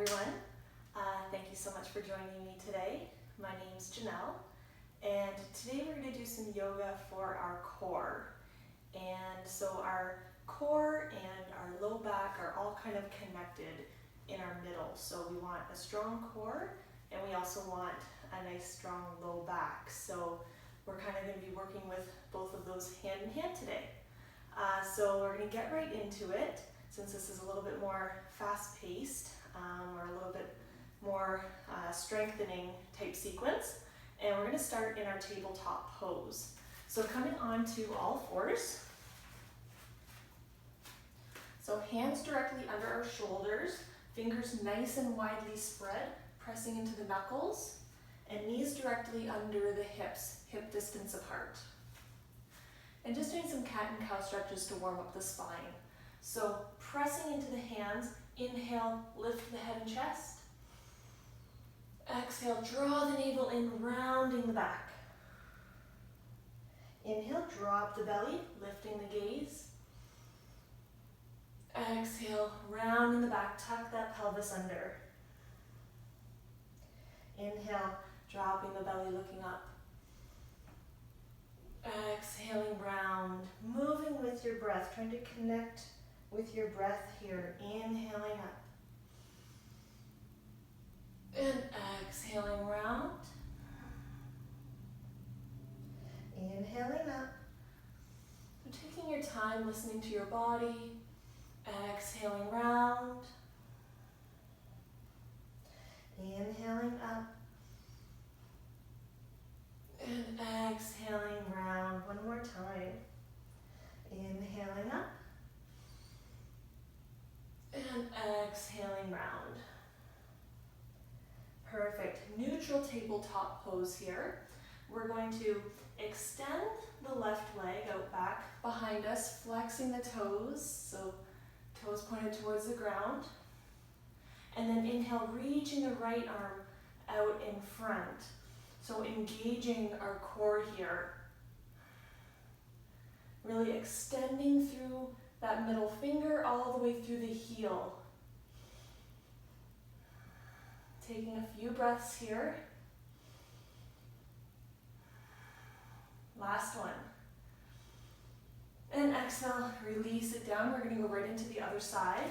everyone. Thank you so much for joining me today. My name's Janelle, and today we're going to do some yoga for our core. And so our core and our low back are all kind of connected in our middle. So we want a strong core, and we also want a nice strong low back. So we're kind of going to be working with both of those hand in hand today. So we're going to get right into it, since this is a little bit more fast-paced or a little bit more strengthening type sequence. And we're going to start in our tabletop pose. So coming onto all fours. So hands directly under our shoulders, fingers nice and widely spread, pressing into the knuckles, and knees directly under the hips, hip distance apart. And just doing some cat and cow stretches to warm up the spine. So pressing into the hands, inhale, lift the head and chest. Exhale, draw the navel in, rounding the back. Inhale, drop the belly, lifting the gaze. Exhale, rounding the back, tuck that pelvis under. Inhale, dropping the belly, looking up. Exhaling, round, moving with your breath, trying to connect with your breath here. Inhaling up. And exhaling, round. Inhaling up. So taking your time, listening to your body. Exhaling, round. Inhaling up. And exhaling, round. One more time. Inhaling up. And exhaling, round. Perfect. Neutral tabletop pose here. We're going to extend the left leg out back behind us, flexing the toes, so toes pointed towards the ground. And then inhale, reaching the right arm out in front. So engaging our core here. Really extending through that middle finger all the way through the heel. Taking a few breaths here. Last one. And exhale, release it down. We're going to go right into the other side.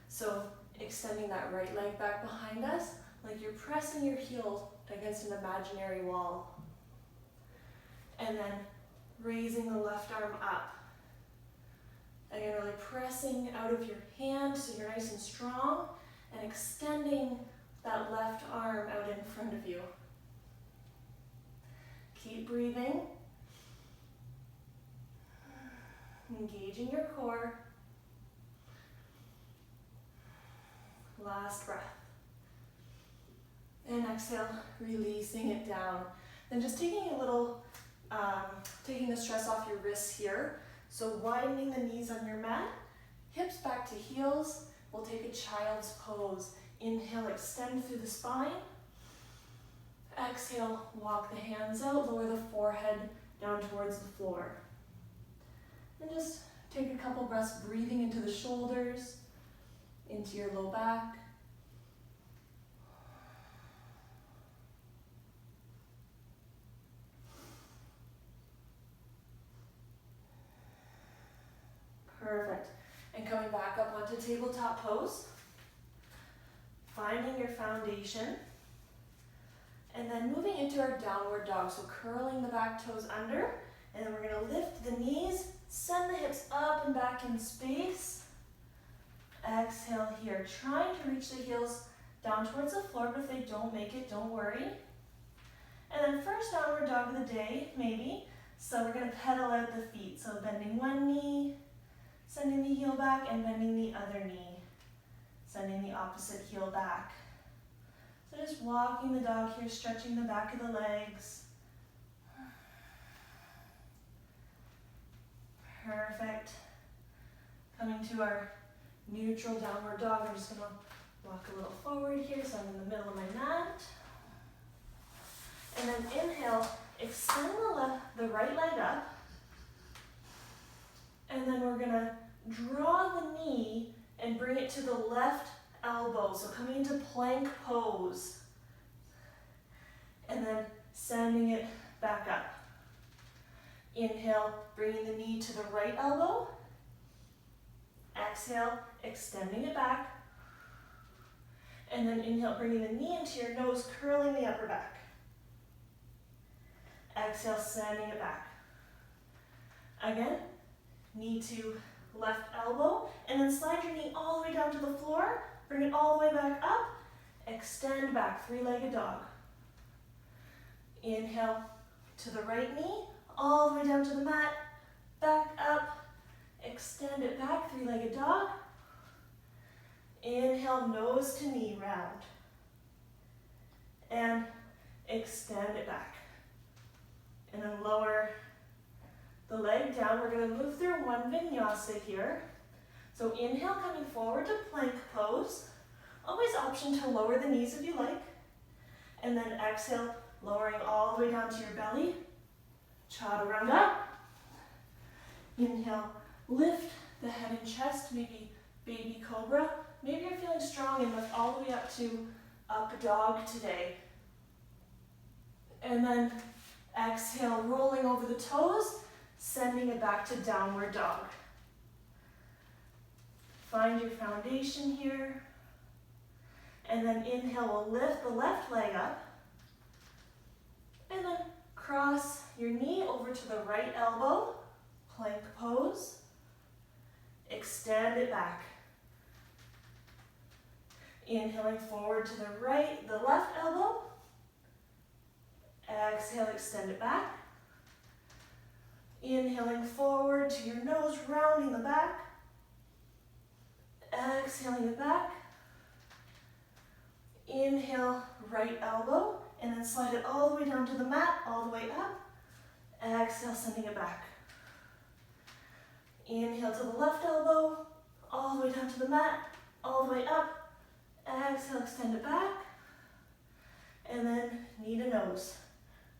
So extending that right leg back behind us, like you're pressing your heel against an imaginary wall. And then raising the left arm up. Again, really pressing out of your hand so you're nice and strong, and extending that left arm out in front of you. Keep breathing. Engaging your core. Last breath. And exhale, releasing it down. Then just taking a little, taking the stress off your wrists here. So widening the knees on your mat, hips back to heels. We'll take a child's pose. Inhale, extend through the spine. Exhale, walk the hands out, lower the forehead down towards the floor. And just take a couple breaths breathing into the shoulders, into your low back. Perfect. And coming back up onto tabletop pose. Finding your foundation. And then moving into our downward dog. So curling the back toes under. And then we're going to lift the knees, send the hips up and back in space. Exhale here. Trying to reach the heels down towards the floor, but if they don't make it, don't worry. And then first downward dog of the day, maybe. So we're going to pedal out the feet. So bending one knee, sending the heel back, and bending the other knee, sending the opposite heel back. So just walking the dog here, stretching the back of the legs. Perfect. Coming to our neutral downward dog. I'm just going to walk a little forward here, so I'm in the middle of my mat. And then inhale, extend the right leg up. And then we're going to draw the knee and bring it to the left elbow. So coming into plank pose. And then sending it back up. Inhale, bringing the knee to the right elbow. Exhale, extending it back. And then inhale, bringing the knee into your nose, curling the upper back. Exhale, sending it back. Again, knee to left elbow, and then slide your knee all the way down to the floor. Bring it all the way back up. Extend back, three-legged dog. Inhale to the right knee, all the way down to the mat. Back up, extend it back, three-legged dog. Inhale, nose to knee round. And extend it back. And then lower the leg down. We're going to move through one vinyasa here. So inhale, coming forward to plank pose. Always option to lower the knees if you like. And then exhale, lowering all the way down to your belly. Chaturanga. Inhale, lift the head and chest, maybe baby cobra. Maybe you're feeling strong and lift all the way up to up dog today. And then exhale, rolling over the toes, sending it back to downward dog. Find your foundation here. And then inhale, we'll lift the left leg up. And then cross your knee over to the right elbow, plank pose. Extend it back. Inhaling forward to the left elbow. Exhale, extend it back. Inhaling forward to your nose, rounding the back. Exhaling it back. Inhale, right elbow, and then slide it all the way down to the mat, all the way up. Exhale, sending it back. Inhale to the left elbow, all the way down to the mat, all the way up. Exhale, extend it back. And then knee to nose,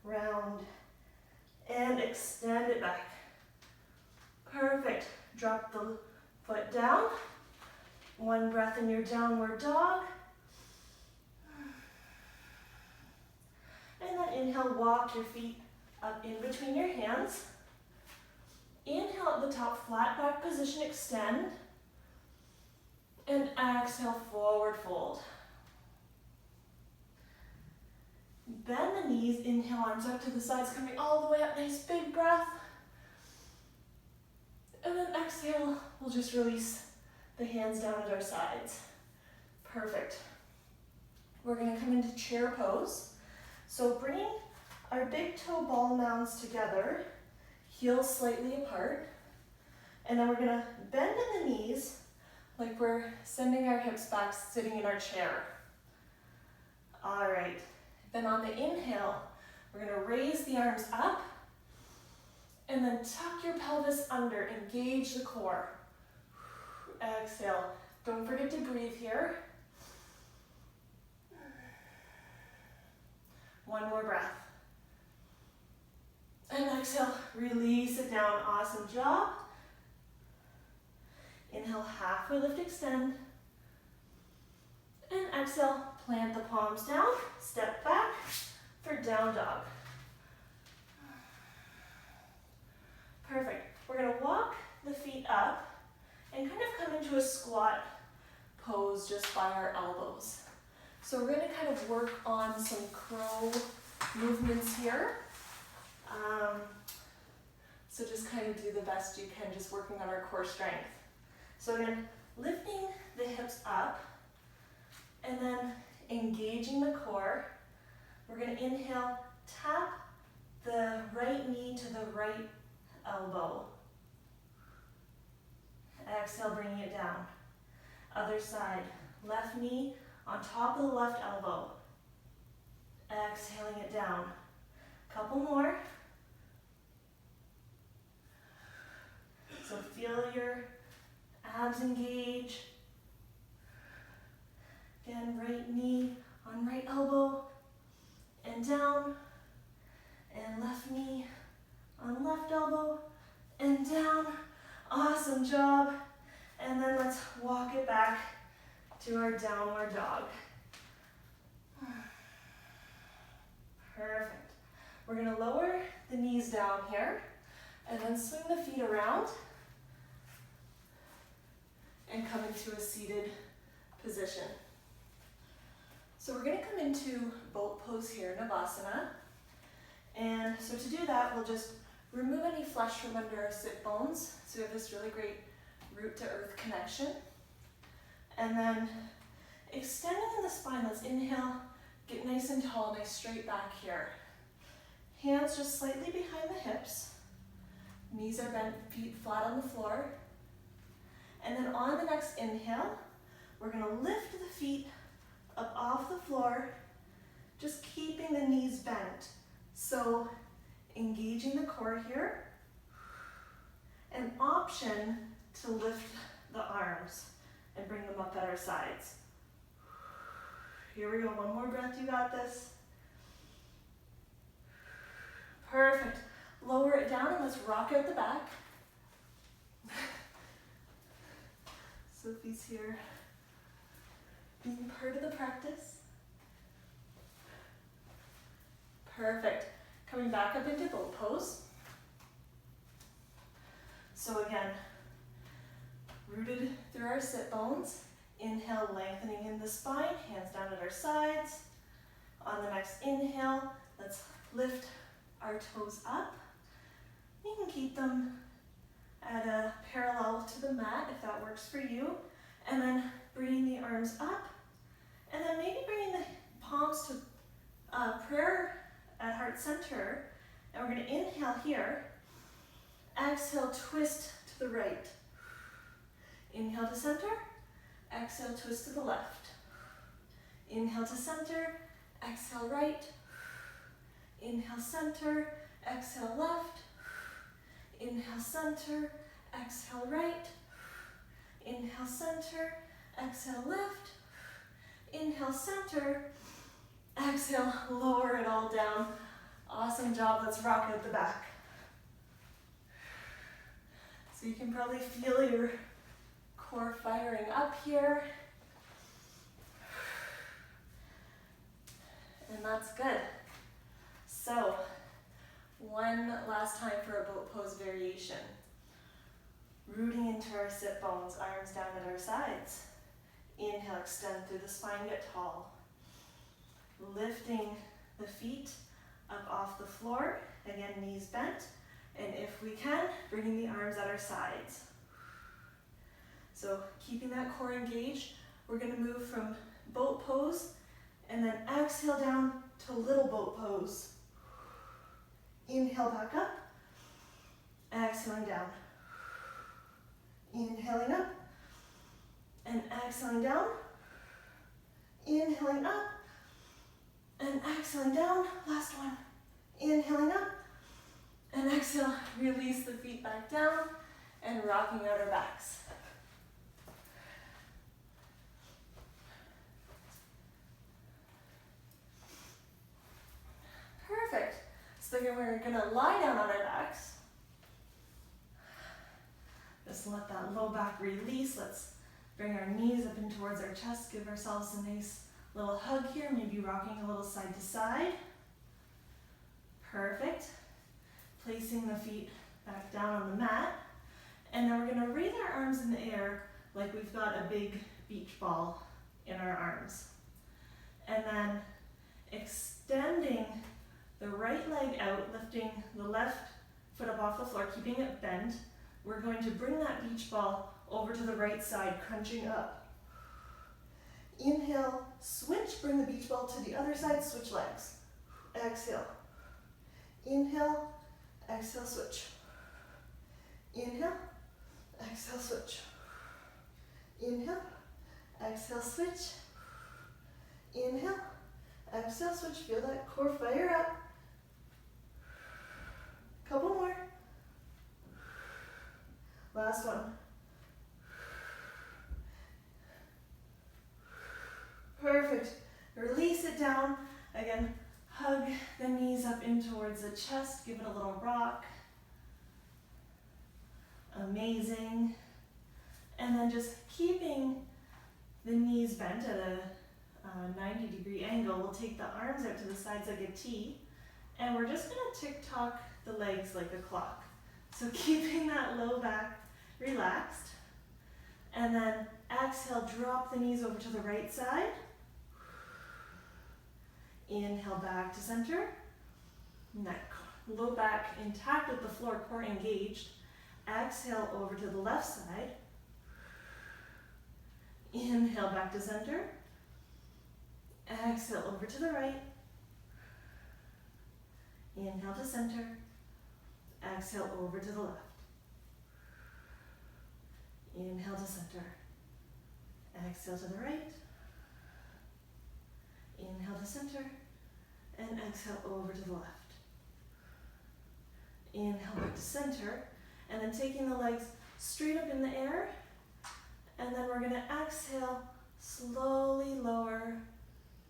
round, and extend it back. Perfect. Drop the foot down. One breath in your downward dog. And then inhale, walk your feet up in between your hands. Inhale at the top, flat back position, extend. And exhale, forward fold. Bend the knees, inhale, arms out to the sides, coming all the way up, nice big breath. And then exhale, we'll just release the hands down at our sides. Perfect. We're gonna come into chair pose. So bringing our big toe ball mounds together, heels slightly apart, and then we're gonna bend in the knees like we're sending our hips back, sitting in our chair. All right, then on the inhale, we're gonna raise the arms up, and then tuck your pelvis under, engage the core. Exhale, don't forget to breathe here. One more breath. And exhale, release it down, awesome job. Inhale, halfway lift, extend. And exhale, plant the palms down, step back for down dog. Perfect. We're gonna walk the feet up and kind of come into a squat pose just by our elbows. So we're gonna kind of work on some crow movements here. So just kind of do the best you can, just working on our core strength. So again, lifting the hips up and then engaging the core. We're gonna inhale, tap the right knee to the right elbow. Exhale, bringing it down. Other side, left knee on top of the left elbow. Exhaling it down. Couple more. So feel your abs engage. Again, right knee on right elbow and down. And left knee on left elbow and down. Awesome job. And then let's walk it back to our downward dog. Perfect. We're going to lower the knees down here and then swing the feet around and come into a seated position. So we're going to come into boat pose here, Navasana. And so to do that, we'll just remove any flesh from under our sit bones. So we have this really great root to earth connection. And then extending in the spine, let's inhale, get nice and tall, nice straight back here. Hands just slightly behind the hips. Knees are bent, feet flat on the floor. And then on the next inhale, we're going to lift the feet up off the floor, just keeping the knees bent. So engaging the core here. An option to lift the arms and bring them up at our sides. Here we go, one more breath, you got this. Perfect. Lower it down and let's rock out the back. Sophie's here, being part of the practice. Perfect. Coming back up into boat pose. So again, rooted through our sit bones. Inhale, lengthening in the spine, hands down at our sides. On the next inhale, let's lift our toes up. You can keep them at a parallel to the mat if that works for you. And then bringing the arms up. And then maybe bringing the palms to prayer at heart center. And we're going to inhale here. Exhale, twist to the right. Inhale to center. Exhale, twist to the left. Inhale to center. Exhale, right. Inhale, center. Exhale, left. Inhale, center. Exhale, right. Inhale, center. Exhale, left. Inhale, center. Exhale, lower it all down. Awesome job. Let's rock out the back. So you can probably feel your core firing up here. And that's good. So, one last time for a boat pose variation. Rooting into our sit bones, arms down at our sides. Inhale, extend through the spine, get tall. Lifting the feet up off the floor. Again, knees bent. And if we can, bringing the arms at our sides. So keeping that core engaged, we're going to move from boat pose and then exhale down to little boat pose. Inhale back up, exhaling down. Inhaling up and exhaling down. Inhaling up and exhaling down. Last one. Inhaling up and exhale. Release the feet back down and rocking out our backs. Perfect. So then we're going to lie down on our backs. Just let that low back release. Let's bring our knees up in towards our chest. Give ourselves a nice little hug here. Maybe rocking a little side to side. Perfect. Placing the feet back down on the mat. And then we're going to raise our arms in the air like we've got a big beach ball in our arms. And then extending the right leg out, lifting the left foot up off the floor, keeping it bent. We're going to bring that beach ball over to the right side, crunching up. Inhale, switch, bring the beach ball to the other side, switch legs. Exhale. Inhale, exhale, switch. Inhale, exhale, switch. Inhale, exhale, switch. Inhale, exhale, switch. Feel that core fire up. Couple more. Last one. Perfect. Release it down. Again, hug the knees up in towards the chest. Give it a little rock. Amazing. And then just keeping the knees bent at a 90-degree angle. We'll take the arms out to the sides like a T, and we're just gonna tick-tock the legs like a clock. So keeping that low back relaxed. And then exhale, drop the knees over to the right side. Inhale back to center. Neck, low back intact with the floor, core engaged. Exhale over to the left side. Inhale back to center. Exhale over to the right. Inhale to center. Exhale over to the left. Inhale to center. Exhale to the right. Inhale to center. And exhale over to the left. Inhale back to center. And then taking the legs straight up in the air. And then we're going to exhale, slowly lower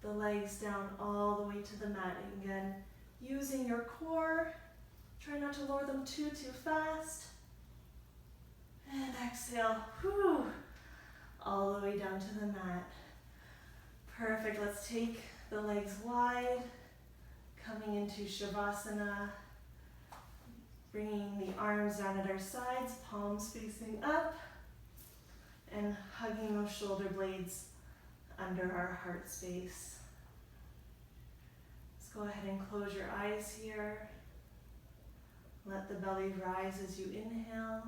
the legs down all the way to the mat. Again, using your core. Try not to lower them too fast. And exhale, all the way down to the mat. Perfect. Let's take the legs wide, coming into Shavasana, bringing the arms down at our sides, palms facing up, and hugging those shoulder blades under our heart space. Let's go ahead and close your eyes here. Let the belly rise as you inhale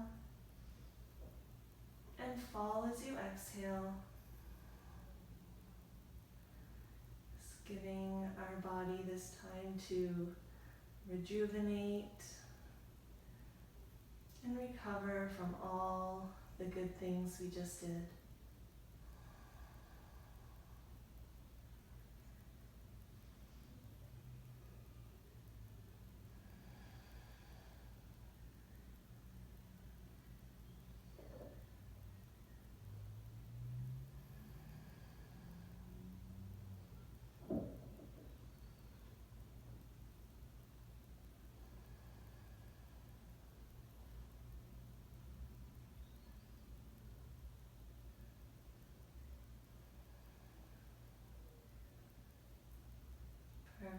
and fall as you exhale. Just giving our body this time to rejuvenate and recover from all the good things we just did.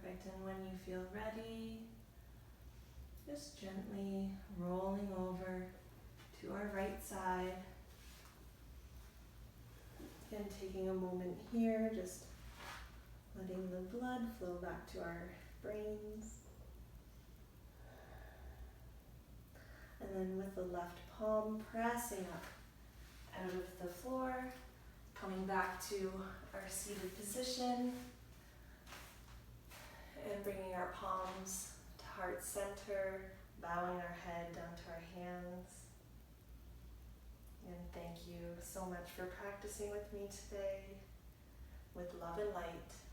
Perfect, and when you feel ready, just gently rolling over to our right side. Again, taking a moment here, just letting the blood flow back to our brains. And then with the left palm pressing up out of the floor, coming back to our seated position. And bringing our palms to heart center, bowing our head down to our hands. And thank you so much for practicing with me today with love and light.